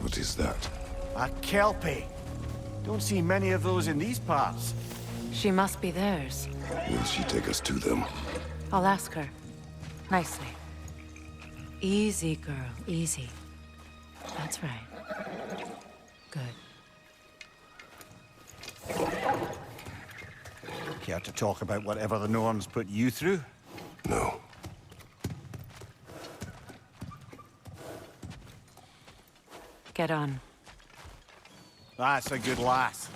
What is that? A kelpie. Don't see many of those in these parts. She must be theirs. Will she take us to them? I'll ask her. Nicely. Easy, girl. Easy. That's right. Good. Care to talk about whatever the Norns put you through? No. Get on. That's a good lass.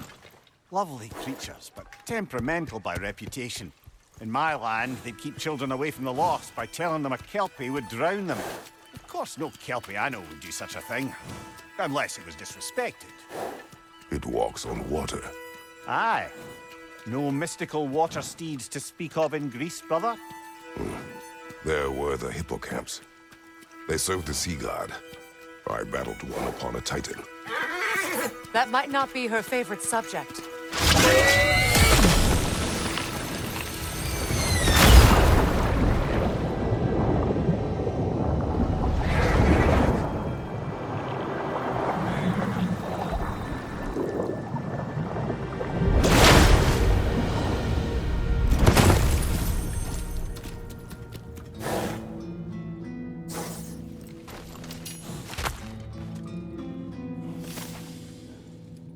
Lovely creatures, but temperamental by reputation. In my land, they'd keep children away from the lost by telling them a kelpie would drown them. Of course, no kelpie I know would do such a thing. Unless it was disrespected. It walks on water. Aye. No mystical water steeds to speak of in Greece, brother? There were the hippocamps. They served the sea god. I battled one upon a titan. That might not be her favorite subject.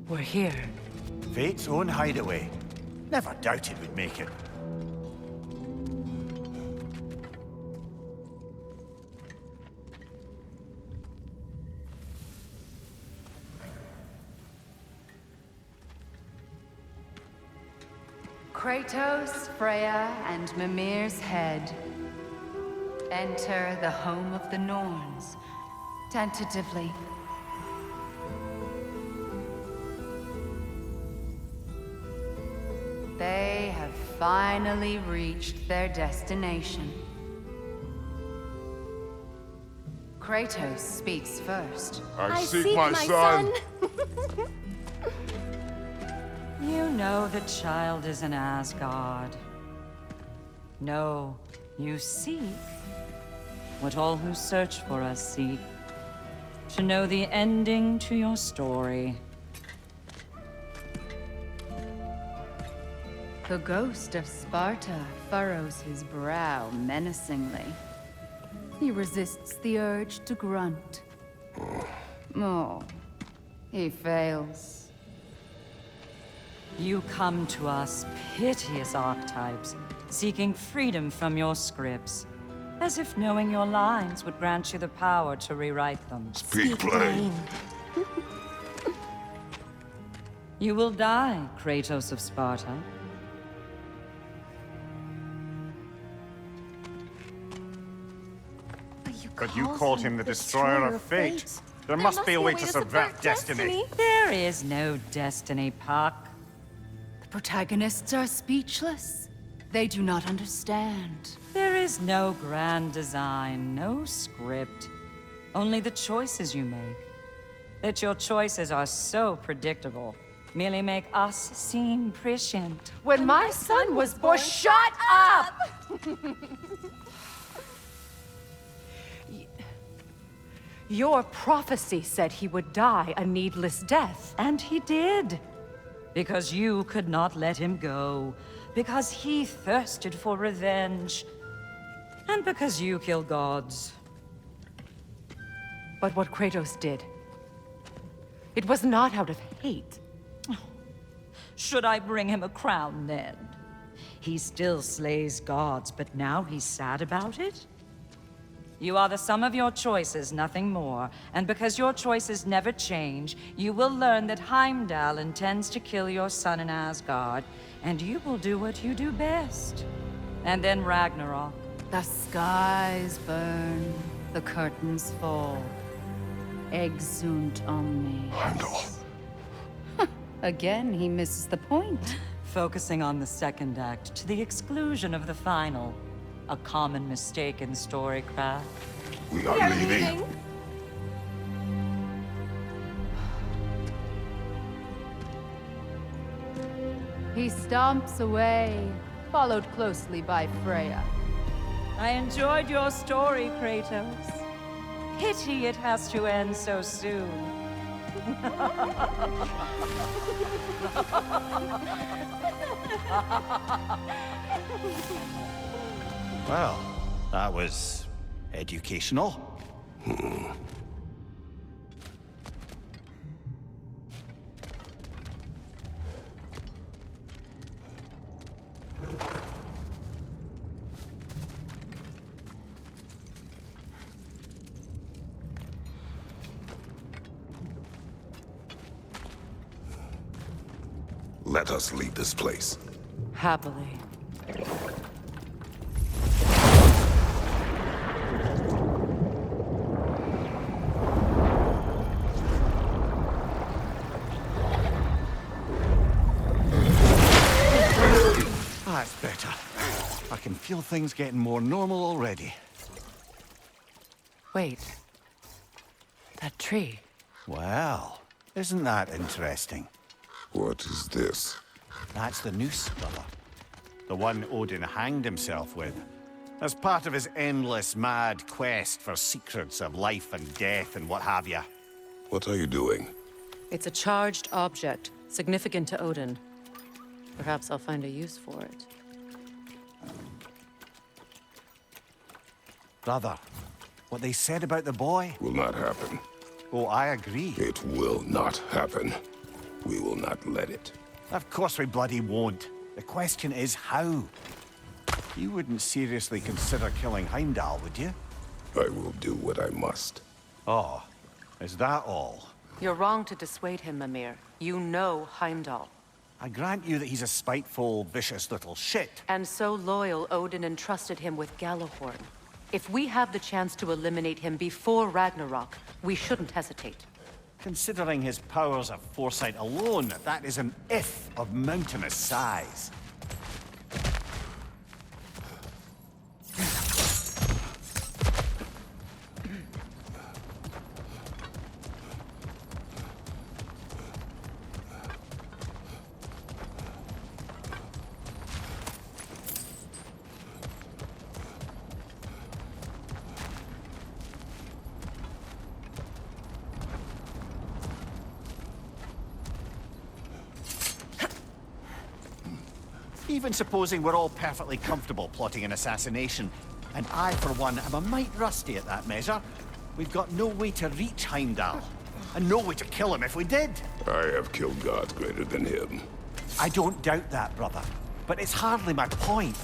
We're here. Fate's own hideaway. Never doubted we'd make it. Kratos, Freya, and Mimir's head. Enter the home of the Norns. Tentatively. They have finally reached their destination. Kratos speaks first. I seek my son! You know the child is in Asgard. No, you seek what all who search for us seek. To know the ending to your story. The ghost of Sparta furrows his brow menacingly. He resists the urge to grunt. Oh, he fails. You come to us, piteous archetypes, seeking freedom from your scripts. As if knowing your lines would grant you the power to rewrite them. Speak plain. You will die, Kratos of Sparta. But you called him the destroyer of fate. There must be a way to subvert destiny. There is no destiny, Puck. The protagonists are speechless. They do not understand. There is no grand design, no script. Only the choices you make. That your choices are so predictable, merely make us seem prescient. When my son was born, shut up! Your prophecy said he would die a needless death. And he did. Because you could not let him go. Because he thirsted for revenge. And because you kill gods. But what Kratos did, it was not out of hate. Should I bring him a crown then? He still slays gods, but now he's sad about it? You are the sum of your choices, nothing more. And because your choices never change, you will learn that Heimdall intends to kill your son in Asgard, and you will do what you do best. And then Ragnarok. The skies burn, the curtains fall. Exunt omnes. Heimdall. Again, he misses the point. Focusing on the second act to the exclusion of the final. A common mistake in storycraft. We are leaving. He stomps away, followed closely by Freya. I enjoyed your story, Kratos. Pity it has to end so soon. Well, that was educational. Let us leave this place. Happily. That's better. I can feel things getting more normal already. Wait. That tree. Well, isn't that interesting? What is this? That's the noose, brother. The one Odin hanged himself with. As part of his endless, mad quest for secrets of life and death and what have you. What are you doing? It's a charged object, significant to Odin. Perhaps I'll find a use for it. Brother, what they said about the boy? Will not happen. Oh, I agree. It will not happen. We will not let it. Of course we bloody won't. The question is how. You wouldn't seriously consider killing Heimdall, would you? I will do what I must. Oh, is that all? You're wrong to dissuade him, Mimir. You know Heimdall. I grant you that he's a spiteful, vicious little shit. And so loyal, Odin entrusted him with Gjallarhorn. If we have the chance to eliminate him before Ragnarok, we shouldn't hesitate. Considering his powers of foresight alone, that is an if of mountainous size. Even supposing we're all perfectly comfortable plotting an assassination, and I, for one, am a mite rusty at that measure, we've got no way to reach Heimdall, and no way to kill him if we did. I have killed gods greater than him. I don't doubt that, brother, but it's hardly my point.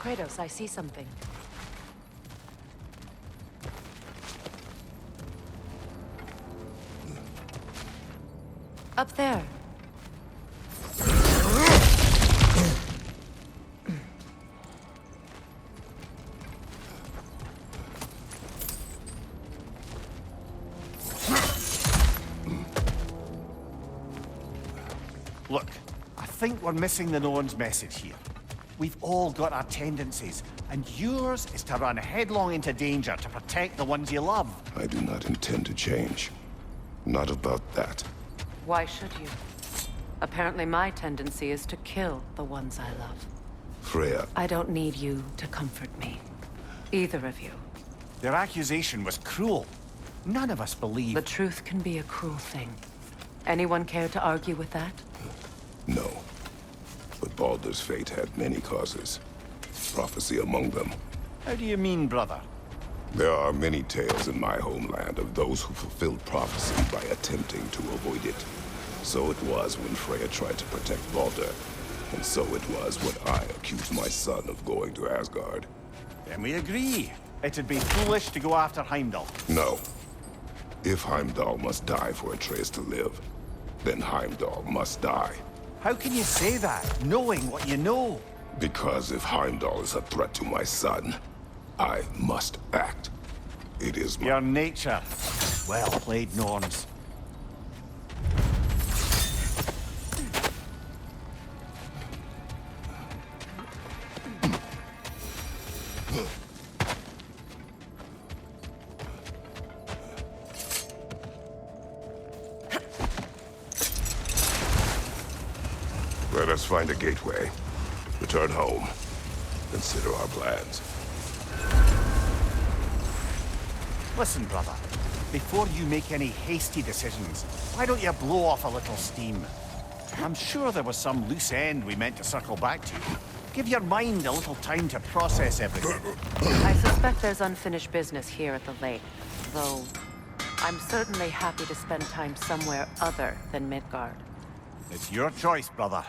Kratos, I see something. Up there. Look, I think we're missing the Norn's message here. We've all got our tendencies, and yours is to run headlong into danger to protect the ones you love. I do not intend to change. Not about that. Why should you? Apparently my tendency is to kill the ones I love. Freya, I don't need you to comfort me. Either of you. Their accusation was cruel. None of us believe. The truth can be a cruel thing. Anyone care to argue with that? no. But Baldur's fate had many causes. Prophecy among them. How do you mean, brother? There are many tales in my homeland of those who fulfilled prophecy by attempting to avoid it. So it was when Freya tried to protect Baldur. And so it was when I accused my son of going to Asgard. Then we agree. It'd be foolish to go after Heimdall. No. If Heimdall must die for Atreus to live, then Heimdall must die. How can you say that, knowing what you know? Because if Heimdall is a threat to my son, I must act. It is my... Your nature. Well played, Norns. Let us find a gateway. Return home. Consider our plans. Listen, brother. Before you make any hasty decisions, why don't you blow off a little steam? I'm sure there was some loose end we meant to circle back to. Give your mind a little time to process everything. I suspect there's unfinished business here at the lake, though I'm certainly happy to spend time somewhere other than Midgard. It's your choice, brother.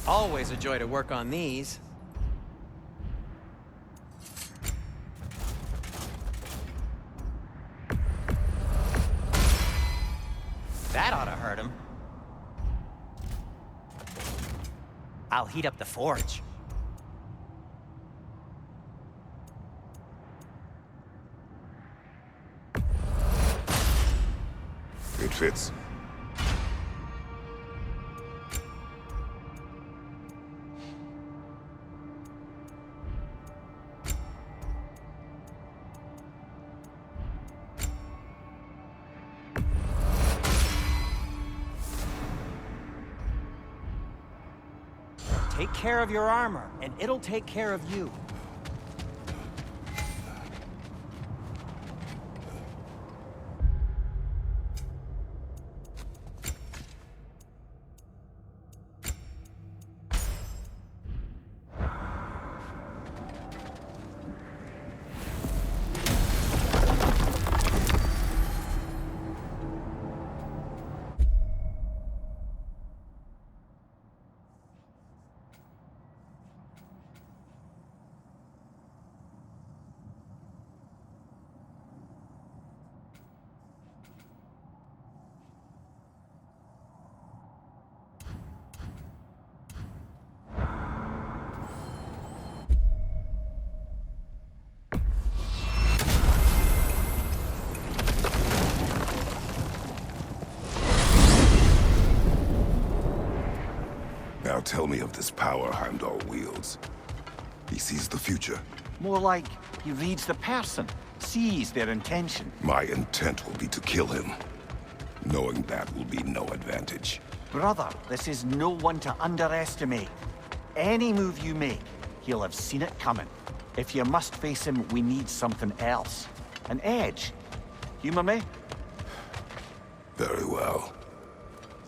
Always a joy to work on these. That ought to hurt him. I'll heat up the forge. It fits. Take care of your armor, and it'll take care of you. Now tell me of this power Heimdall wields. He sees the future. More like he reads the person, sees their intention. My intent will be to kill him. Knowing that will be no advantage. Brother, this is no one to underestimate. Any move you make, he'll have seen it coming. If you must face him, we need something else. An edge. Humor me? Very well.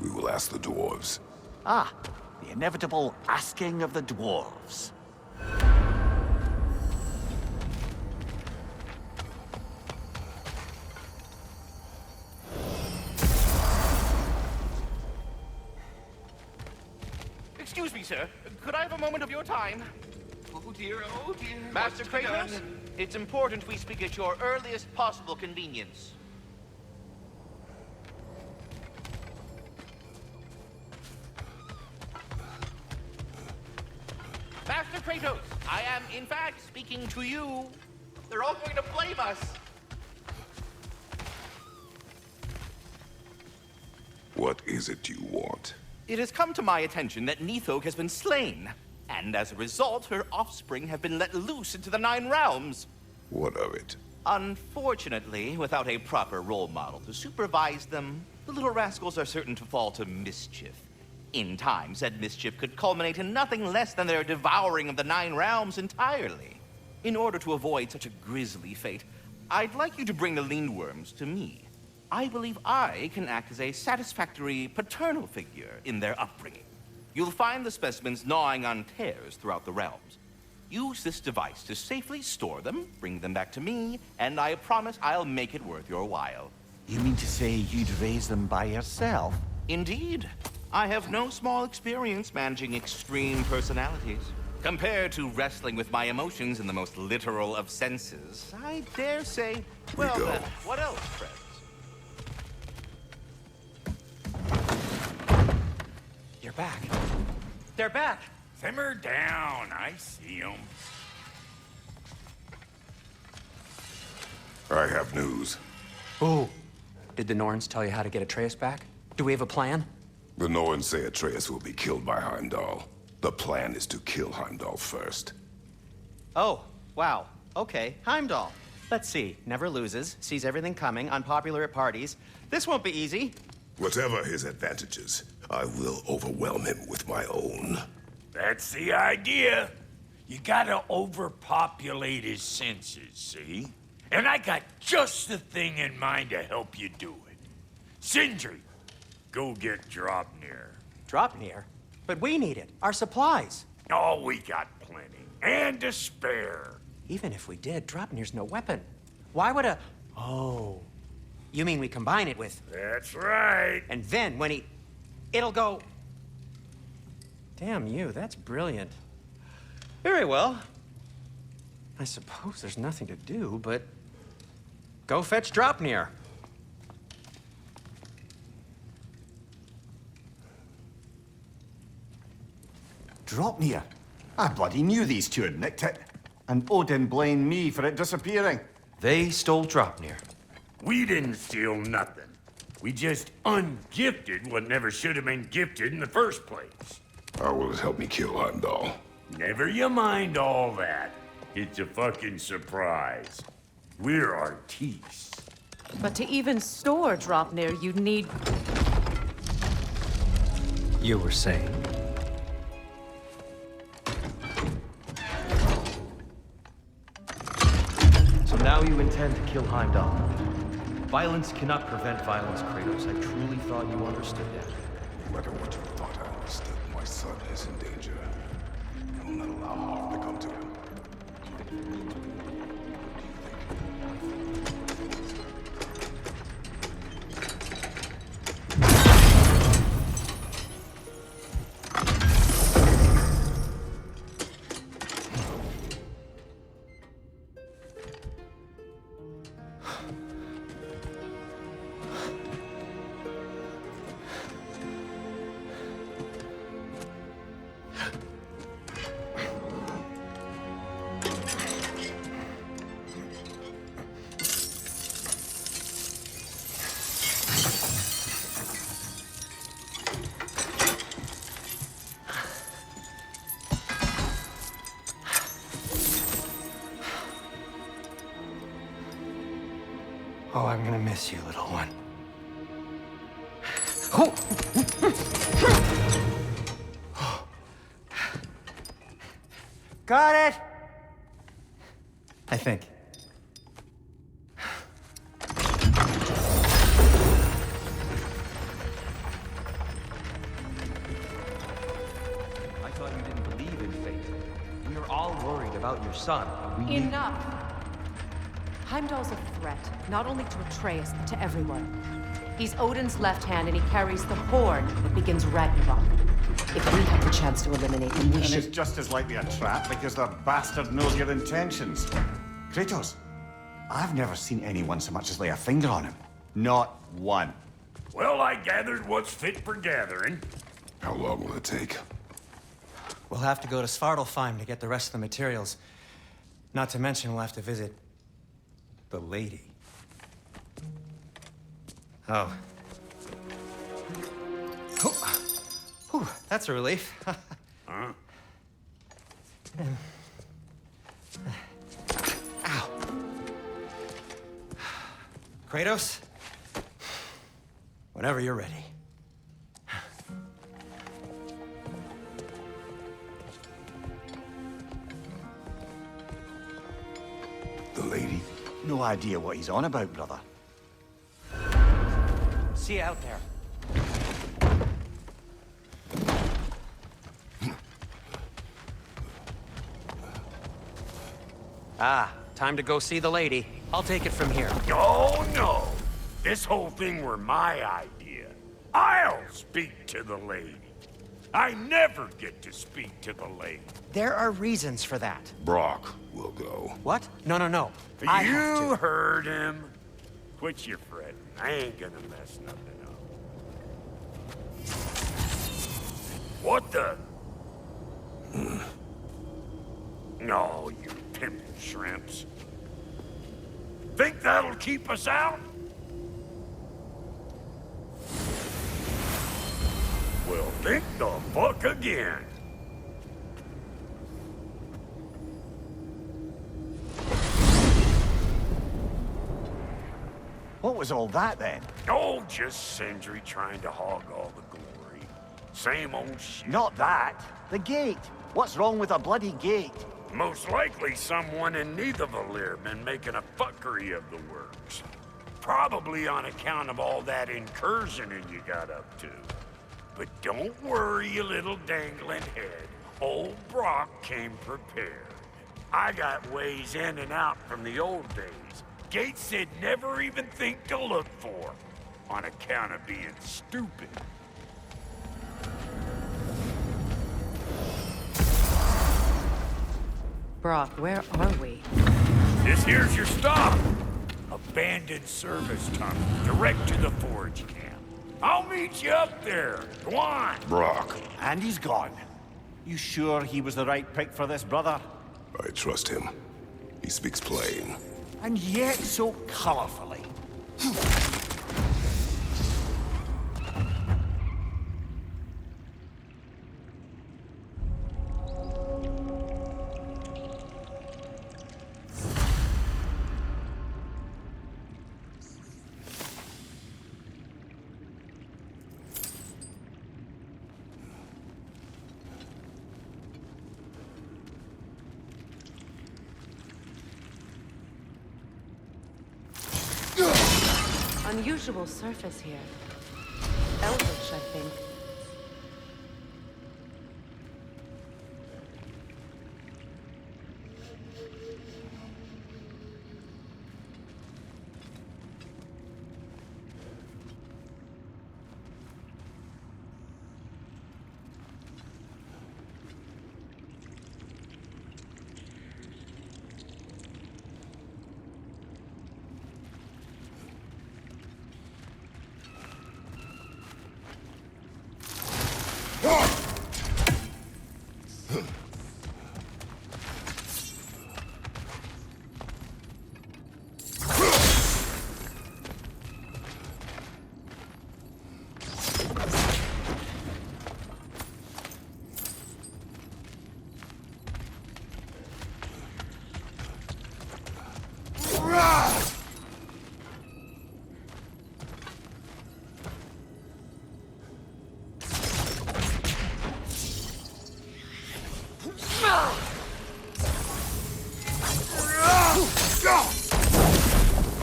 We will ask the dwarves. Ah, the inevitable asking of the dwarves. Excuse me, sir. Could I have a moment of your time? Oh dear, oh dear. Master What's to be Kratos, done? it's important we speak at your earliest possible convenience. Master Kratos, I am, in fact, speaking to you. They're all going to blame us. What is it you want? It has come to my attention that Nithog has been slain, and as a result, her offspring have been let loose into the Nine Realms. What of it? Unfortunately, without a proper role model to supervise them, the little rascals are certain to fall to mischief. In time, said mischief could culminate in nothing less than their devouring of the Nine Realms entirely. In order to avoid such a grisly fate, I'd like you to bring the Lindworms to me. I believe I can act as a satisfactory paternal figure in their upbringing. You'll find the specimens gnawing on tears throughout the realms. Use this device to safely store them, bring them back to me, and I promise I'll make it worth your while. You mean to say you'd raise them by yourself? Indeed. I have no small experience managing extreme personalities. Compared to wrestling with my emotions in the most literal of senses, I dare say, well go. then, what else, friends? You're back. They're back. Simmer down. I see 'em. I have news. Oh. Did the Norns tell you how to get Atreus back? Do we have a plan? The Norns say Atreus will be killed by Heimdall. The plan is to kill Heimdall first. Oh, wow. Okay, Heimdall. Let's see. Never loses, sees everything coming, unpopular at parties. This won't be easy. Whatever his advantages, I will overwhelm him with my own. That's the idea. You gotta overpopulate his senses, see? And I got just the thing in mind to help you do it. Sindri, go get Dropnir. Dropnir? But we need it. Our supplies. Oh, we got plenty. And to spare. Even if we did, Dropnir's no weapon. Why would a... Oh. You mean we combine it with... That's right. And then when he... It'll go... Damn you, that's brilliant. Very well. I suppose there's nothing to do, but... Go fetch Dropnir. Dropnir? I bloody knew these two had nicked it. And Odin blamed me for it disappearing. They stole Dropnir. We didn't steal nothing. We just ungifted what never should have been gifted in the first place. How will it help me kill Heimdall? Never you mind all that. It's a fucking surprise. We're artistes. But to even store Dropnir, you'd need... You were saying? So now you intend to kill Heimdall. Violence cannot prevent violence, Kratos. I truly thought you understood that. No matter what you thought I understood, my son is in danger. I will not allow harm to come to him. Oh, I'm gonna miss you, little one. Got it! I think. I thought you didn't believe in fate. We were all worried about your son. We knew- Enough! Heimdall's a threat, not only to Atreus, but to everyone. He's Odin's left hand, and he carries the horn that begins Ragnarok. If we have the chance to eliminate him, we And should... it's just as likely a trap because the bastard knows your intentions. Kratos, I've never seen anyone so much as lay a finger on him. Not one. Well, I gathered what's fit for gathering. How long will it take? We'll have to go to Svartalfheim to get the rest of the materials. Not to mention we'll have to visit... the lady. Oh. Whew, that's a relief. Huh? Ow. Kratos? Whenever you're ready. The lady? No idea what he's on about, brother. See you out there. Ah, time to go see the lady. I'll take it from here. Oh, no. This whole thing were my idea. I'll speak to the lady. I never get to speak to the lady. There are reasons for that. Brock will go. What? No, no, no. I have You to. heard him. Quit your fretting. I ain't gonna mess nothing up. What the? No, you pimp shrimps. Think that'll keep us out? Well, think the fuck again. What was all that then? Oh, just Sindri trying to hog all the glory. Same old shit. Not that. The gate. What's wrong with a bloody gate? Most likely someone in Nidavellir been making a fuckery of the works. Probably on account of all that incursioning you got up to. But don't worry, you little dangling head. Old Brock came prepared. I got ways in and out from the old days. Gates they'd never even think to look for, on account of being stupid. Brock, where are we? This here's your stop. Abandoned service tunnel, direct to the forge camp. I'll meet you up there. Go on. Brock, And he's gone. You sure he was the right pick for this, brother? I trust him. He speaks plain. And yet so colorfully. Unusual surface here. Elvish, I think.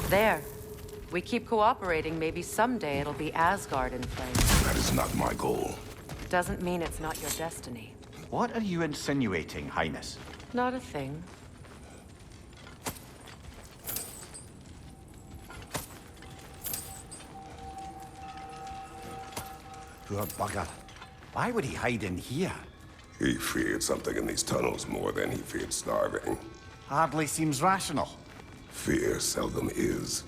There. We keep cooperating, maybe someday it'll be Asgard in flames. That is not my goal. Doesn't mean it's not your destiny. What are you insinuating, Highness? Not a thing. Poor bugger. Why would he hide in here? He feared something in these tunnels more than he feared starving. Hardly seems rational. Fear seldom is.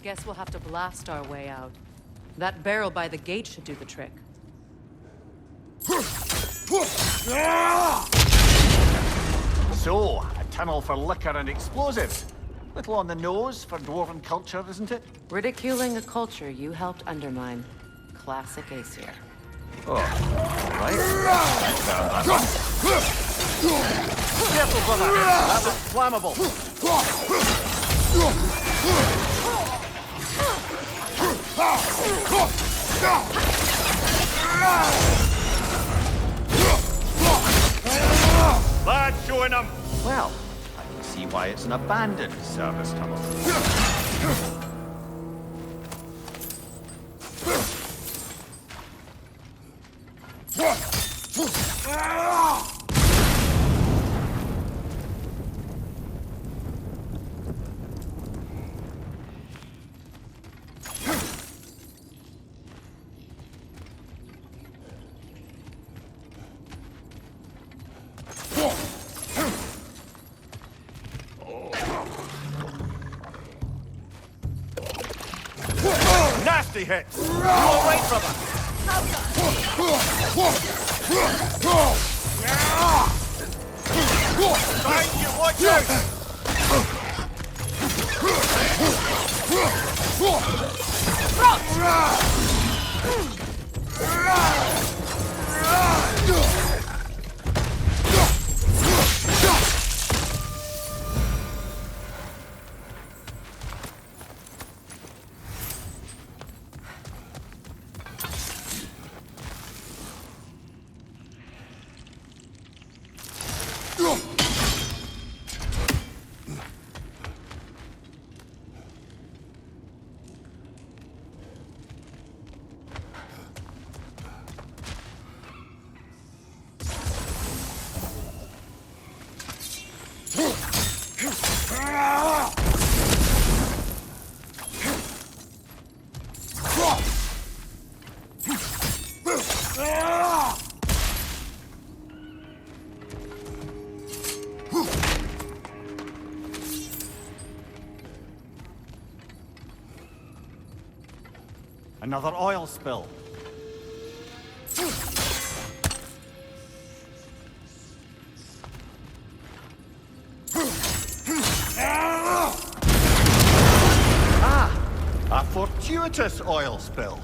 Guess we'll have to blast our way out. That barrel by the gate should do the trick. So, a tunnel for liquor and explosives. Little on the nose for dwarven culture, isn't it? Ridiculing a culture you helped undermine. Classic Aesir. Oh, right. Careful, brother! That was flammable! That's showing them. Well, I can see why it's an abandoned service tunnel. Nasty hit! You all right, brother? Behind you, watch out! Another oil spill. A fortuitous oil spill.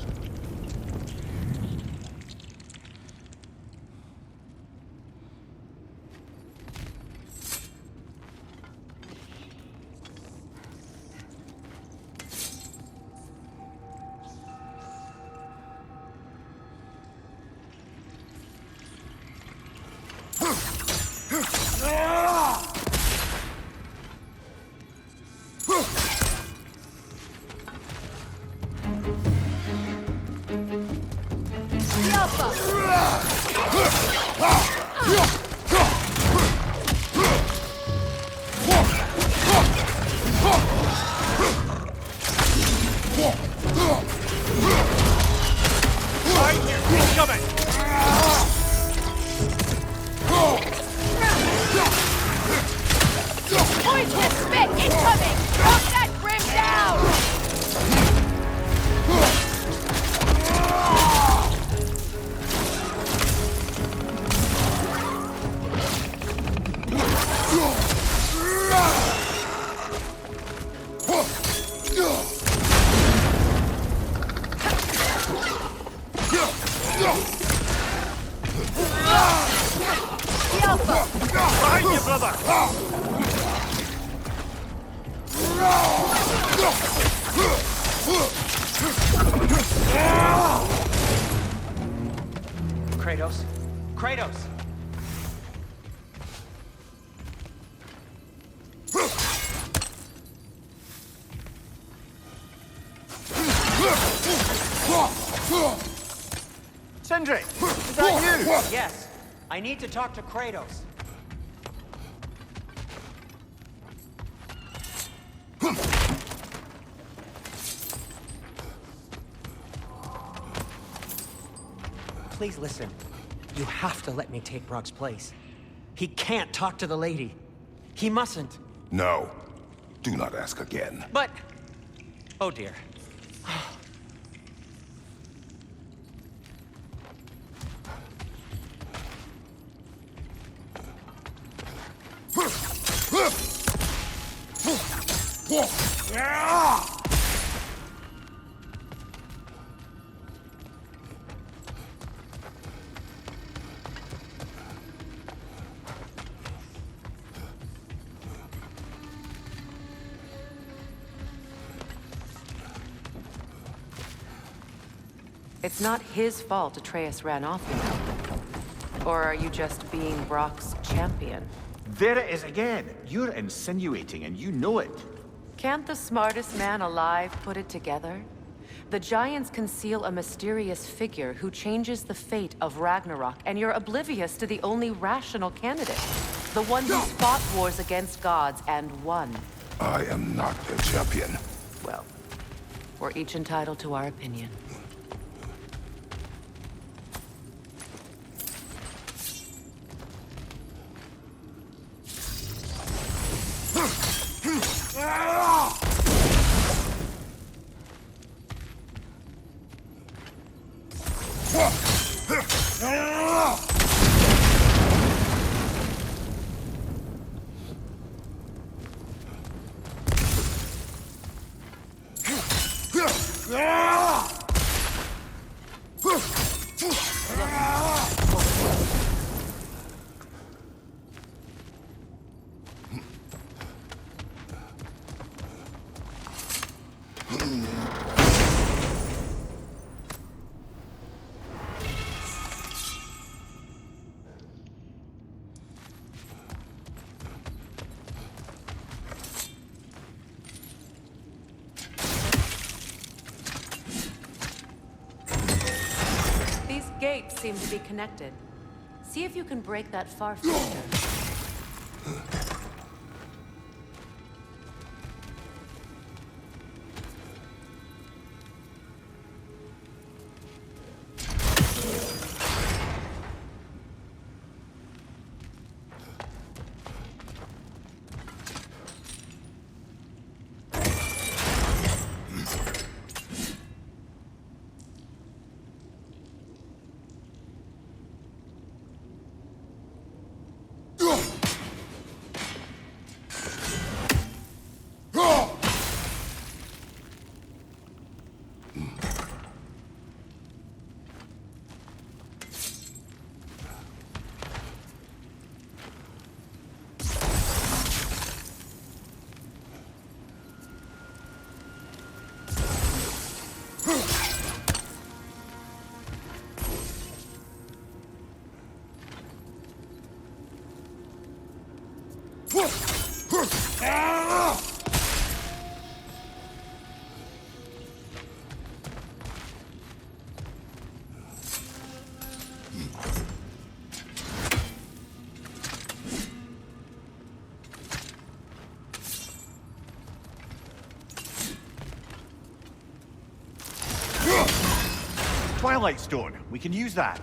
Behind you, brother! Kratos? Kratos! Sindri, is that you? Yes, I need to talk to Kratos. Please listen. You have to let me take Brock's place. He can't talk to the lady. He mustn't. No. Do not ask again. But... Oh dear. It's not his fault Atreus ran off, you know. Or are you just being Brock's champion? There it is again. You're insinuating, and you know it. Can't the smartest man alive put it together? The Giants conceal a mysterious figure who changes the fate of Ragnarok, and you're oblivious to the only rational candidate. The one who's fought wars against gods and won. I am not their champion. Well, we're each entitled to our opinion. gates seem to be connected. See if you can break that far filter. Twilight Stone. We can use that.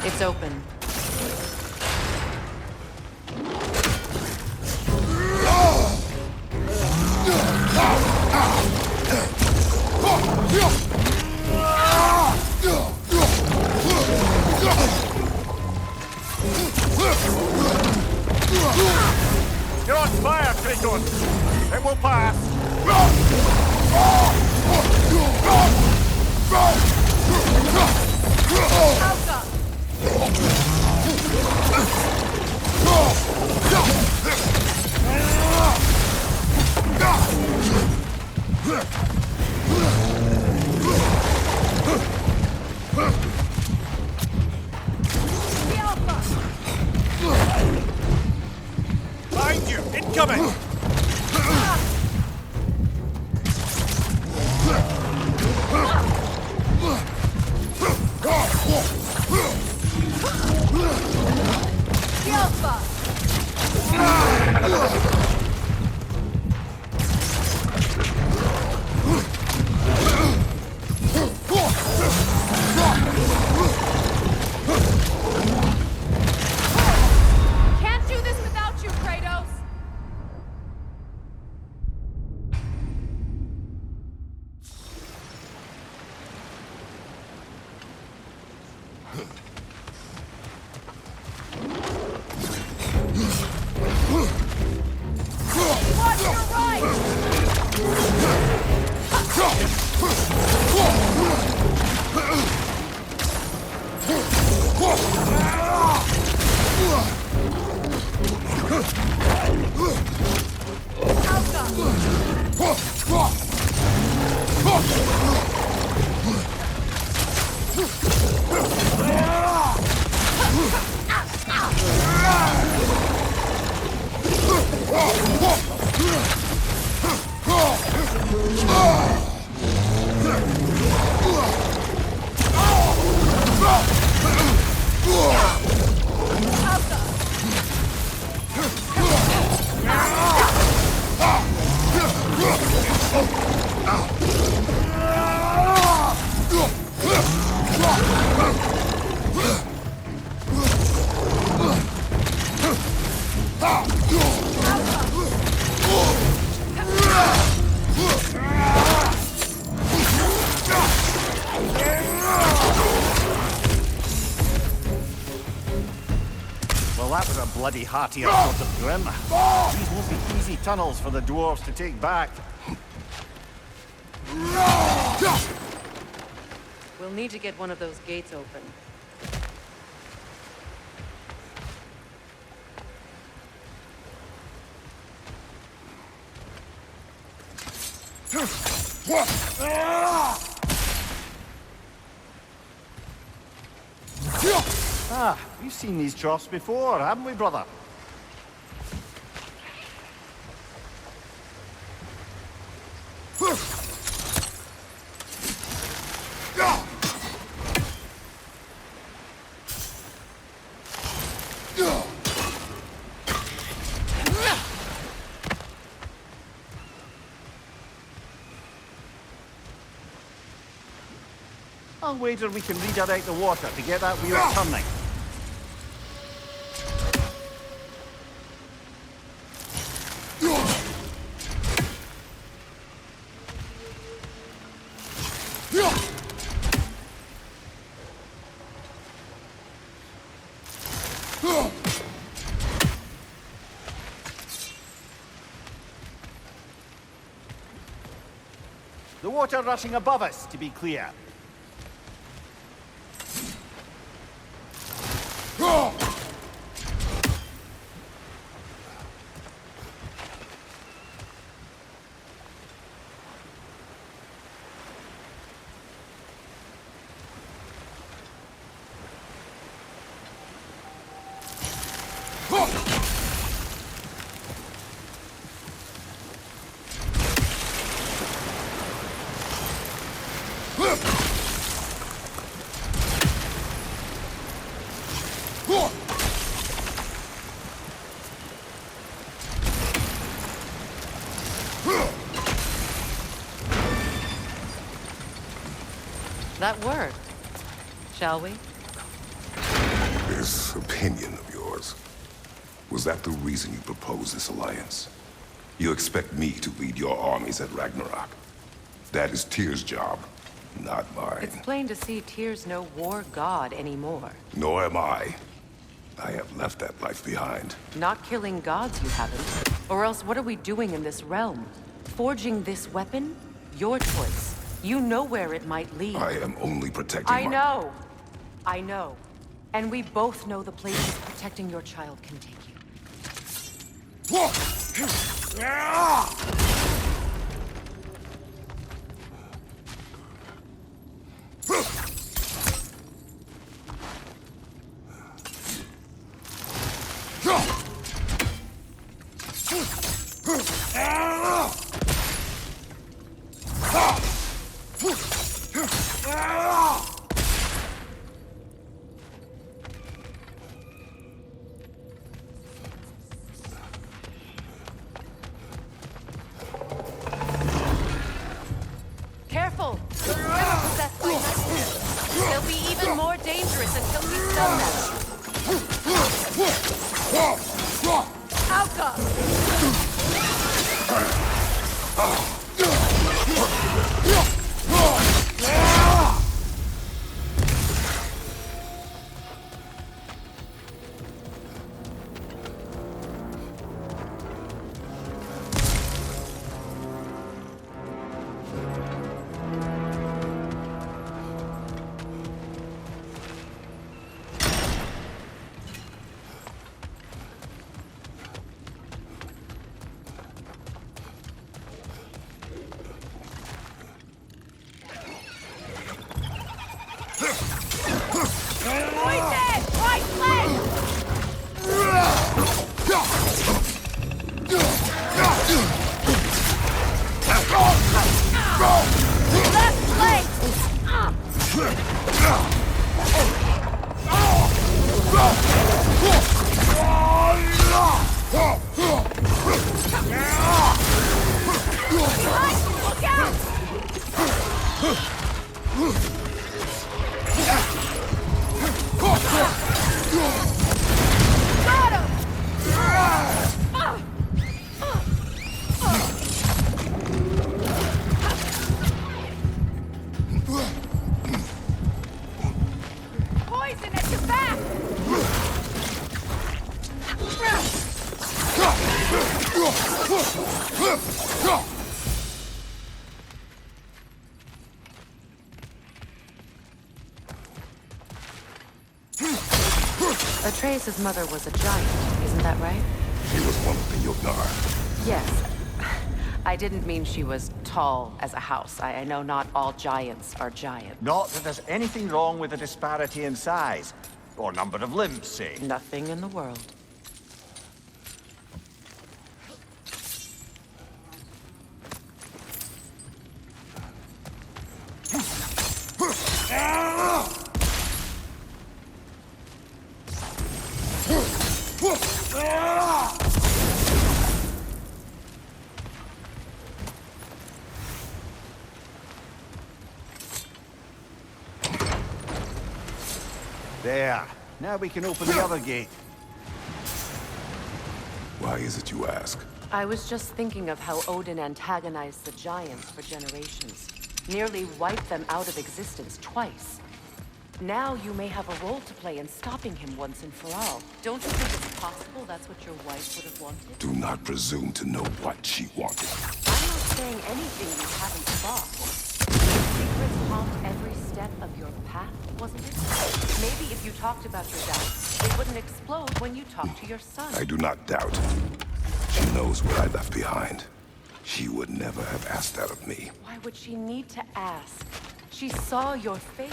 It's open. You're on fire, Kratos! It will pass! Behind you! Incoming! Can't do this without you, Kratos! Watch your right! bloody heartier sort of grim. These won't be easy tunnels for the dwarves to take back. We'll need to get one of those gates open. Ah, we've seen these troughs before, haven't we, brother? I'll wager we can redirect the water to get that wheel turning. The water rushing above us, to be clear. That worked. Shall we? This opinion of yours, was that the reason you proposed this alliance? You expect me to lead your armies at Ragnarok? That is Tyr's job, not mine. It's plain to see Tyr's no war god anymore. Nor am I. I have left that life behind. Not killing gods, you haven't. Or else what are we doing in this realm? Forging this weapon? Your choice. You know where it might lead. I am only protecting I know. I know. And we both know the places protecting your child can take you. Careful! They're possessed by nightmares. They'll be even more dangerous until we stun them. Alka! Atreus' mother was a giant, isn't that right? She was one of the Jotnar. Yes. I didn't mean she was tall as a house. I know not all giants are giant. Not that there's anything wrong with the disparity in size. Or number of limbs, say. Nothing in the world. There. Now we can open the other gate. Why is it you ask? I was just thinking of how Odin antagonized the giants for generations. Nearly wiped them out of existence twice. Now you may have a role to play in stopping him once and for all. Don't you think it's possible that's what your wife would have wanted? Do not presume to know what she wanted. I'm not saying anything you haven't thought. Secrets haunt every step of your path, wasn't it? Maybe if you talked about your doubts, they wouldn't explode when you talked to your son. I do not doubt. She knows what I left behind. She would never have asked that of me. Why would she need to ask? She saw your fate.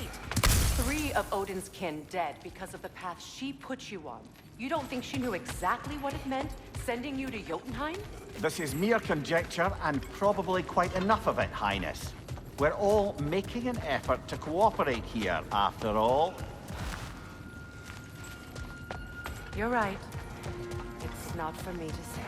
3 of Odin's kin dead because of the path she put you on. You don't think she knew exactly what it meant, sending you to Jotunheim? This is mere conjecture, and probably quite enough of it, Highness. We're all making an effort to cooperate here, after all. You're right. It's not for me to say.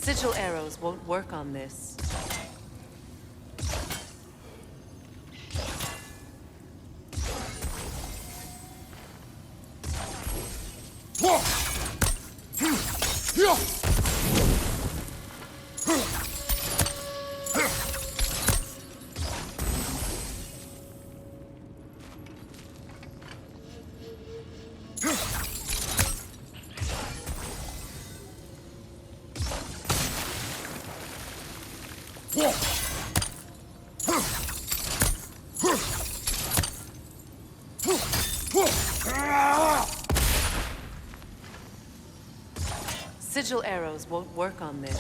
Sigil arrows won't work on this. Sigil arrows won't work on this.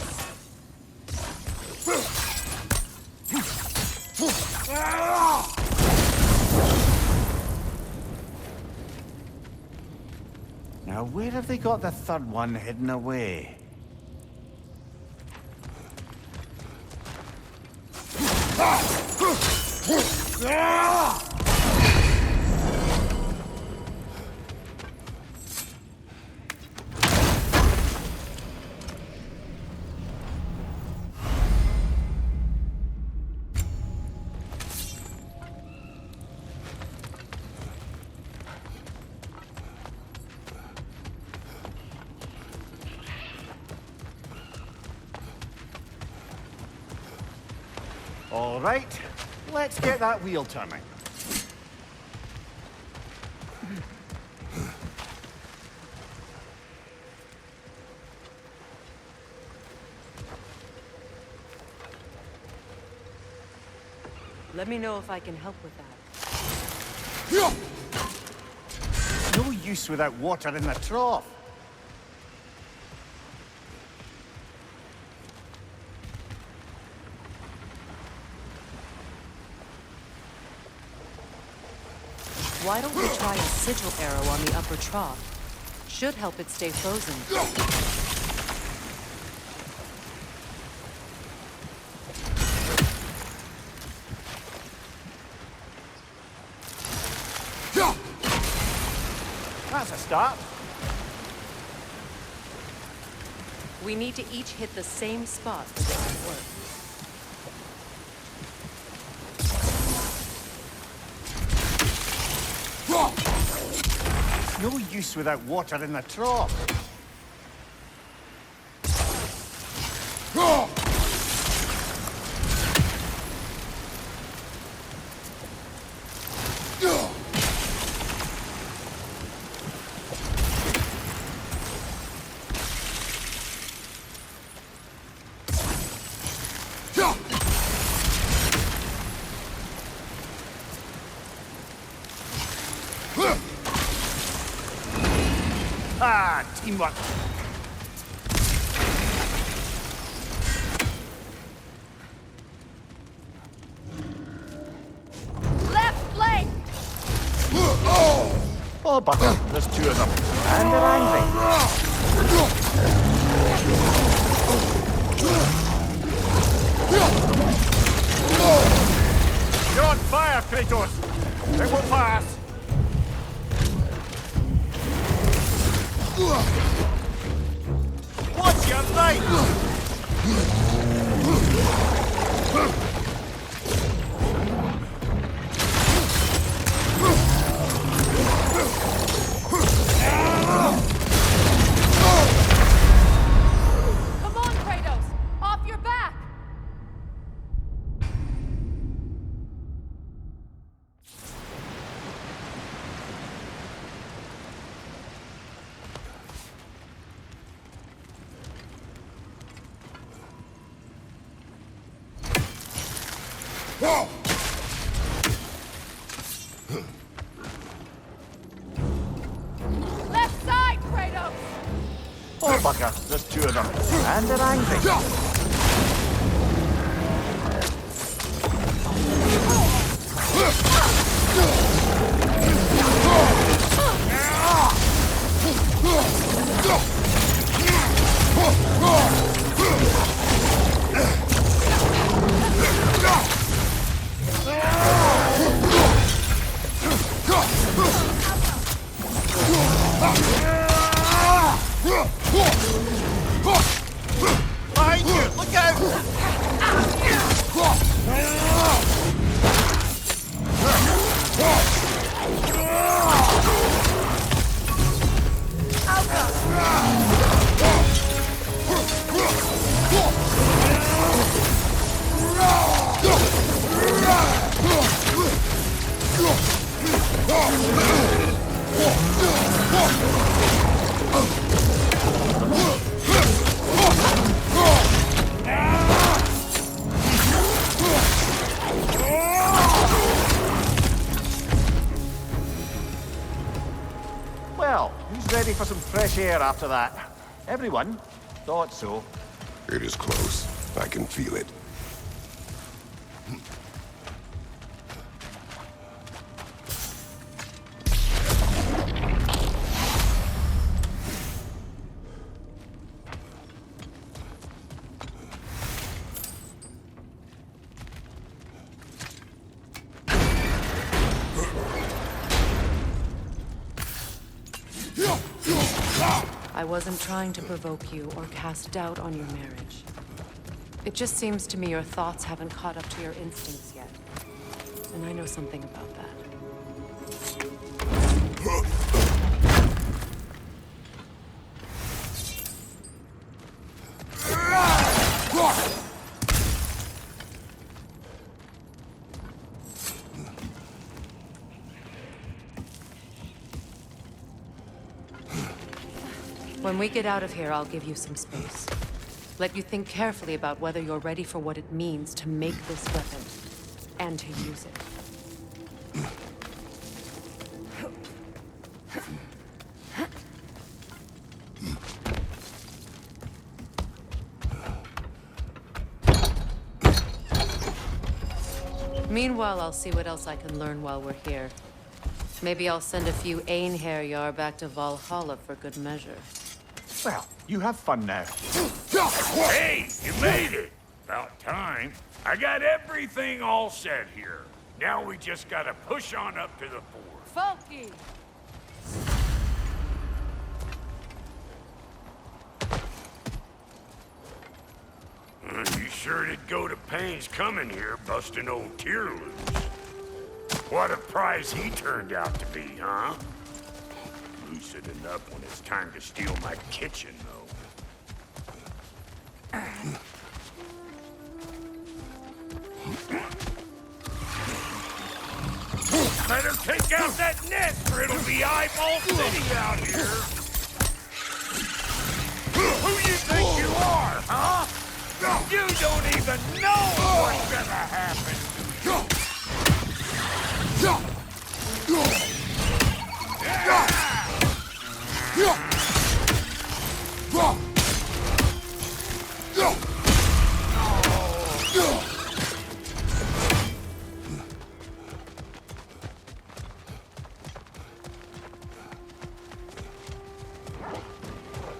Now, where have they got the third one hidden away? All right, let's get that wheel turning. Let me know if I can help with that. No use without water in the trough. Why don't we try a sigil arrow on the upper trough? Should help it stay frozen. That's a start. We need to each hit the same spot for this to work. No use without water in the trough. Ah, teamwork. Left flank! Oh, butter. There's two of them. And they're angry. You're on fire, Kratos. It won't pass. What's your right? Come on, Kratos! Off your back! Left side, Kratos! Oh, bucker. There's two of them. And they're angry. Behind you! Look out! Well, who's ready for some fresh air after that? Everyone? Thought so. It is close. I can feel it. I wasn't trying to provoke you or cast doubt on your marriage. It just seems to me your thoughts haven't caught up to your instincts yet. And I know something about that. When we get out of here, I'll give you some space. Let you think carefully about whether you're ready for what it means to make this weapon, and to use it. Meanwhile, I'll see what else I can learn while we're here. Maybe I'll send a few Einherjar back to Valhalla for good measure. Well, you have fun now. Hey, you made it! About time. I got everything all set here. Now we just gotta push on up to the fort. Folky! You sure did go to pains coming here, busting old Tyr loose. What a prize he turned out to be, huh? Lucid enough when it's time to steal my kitchen, though. Better take out that net, or it'll be eyeball city out here. Who you think you are, huh? You don't even know what's gonna happen.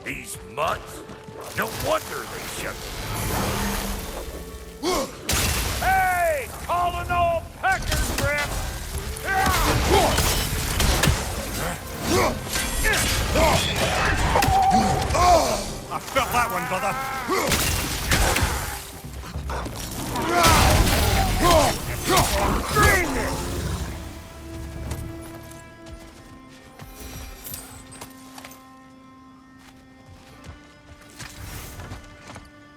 These mutts? No wonder they shut them. Hey! Calling all peckers, Grip! I felt that one, brother.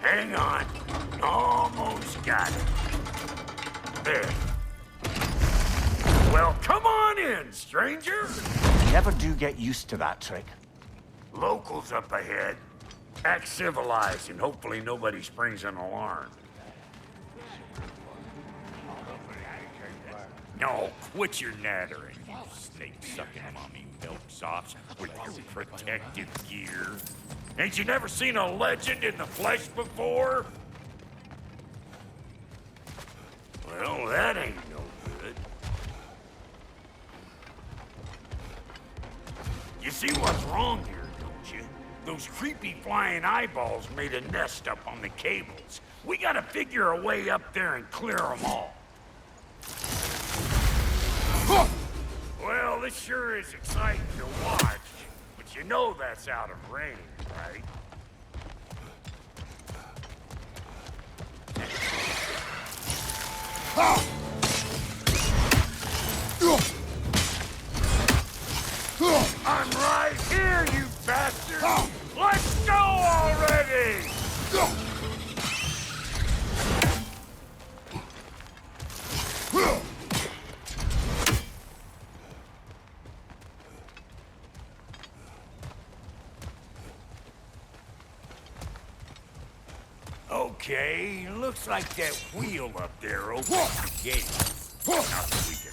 Hang on. Almost got it. There. Well, come on in, stranger. Never do get used to that trick. Locals up ahead. Act civilized, and hopefully nobody springs an alarm. No, quit your nattering, you snake-sucking mommy milksops with your protective gear. Ain't you never seen a legend in the flesh before? Well, that ain't no good. You see what's wrong here, don't you? Those creepy flying eyeballs made a nest up on the cables. We gotta figure a way up there and clear them all. Well, this sure is exciting to watch, but you know that's out of range, right? I'm right here, you bastard! Let's go already! Okay, looks like that wheel up there opens the gate. Nothing we can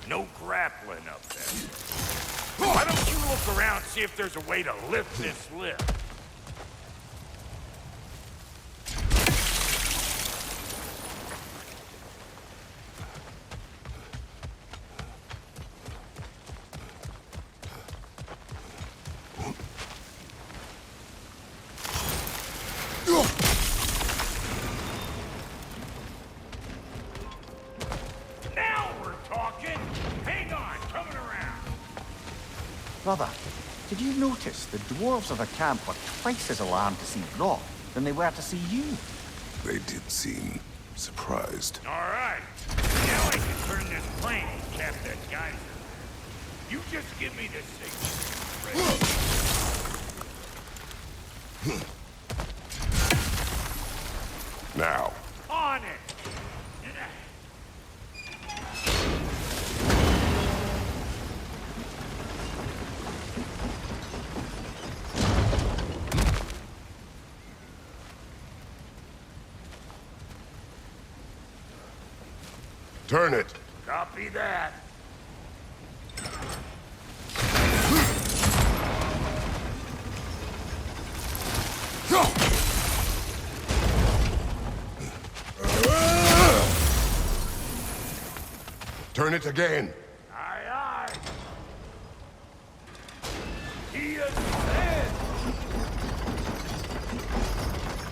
No grappling up there. Why don't you look around and see if there's a way to lift this lift? Brother, did you notice the dwarves of the camp were twice as alarmed to see Brock than they were to see you? They did seem surprised. All right. Now I can turn this plane and cap that geyser. You just give me the signal. Now. On it! Turn it. Copy that. Turn it again. Aye, aye. He is dead.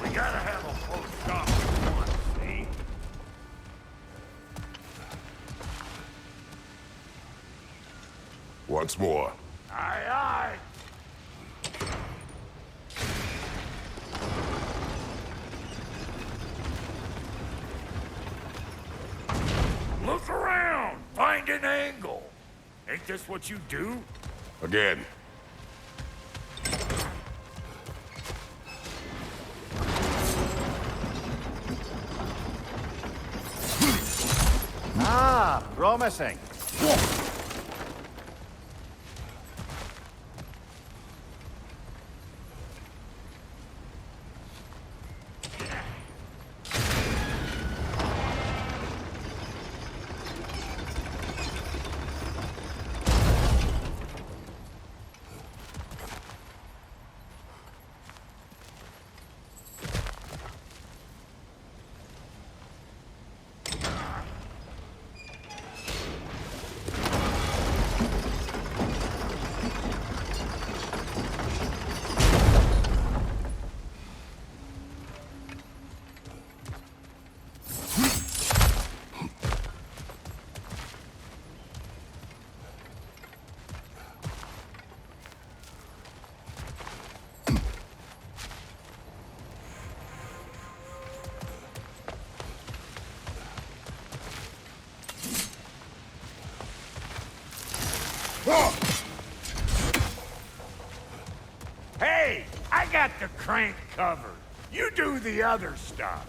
We gotta have a post op once, see? Once more. Aye, aye. Look around! Find an angle! Ain't this what you do? Again. Ah, promising. Hey, I got the crank covered. You do the other stuff.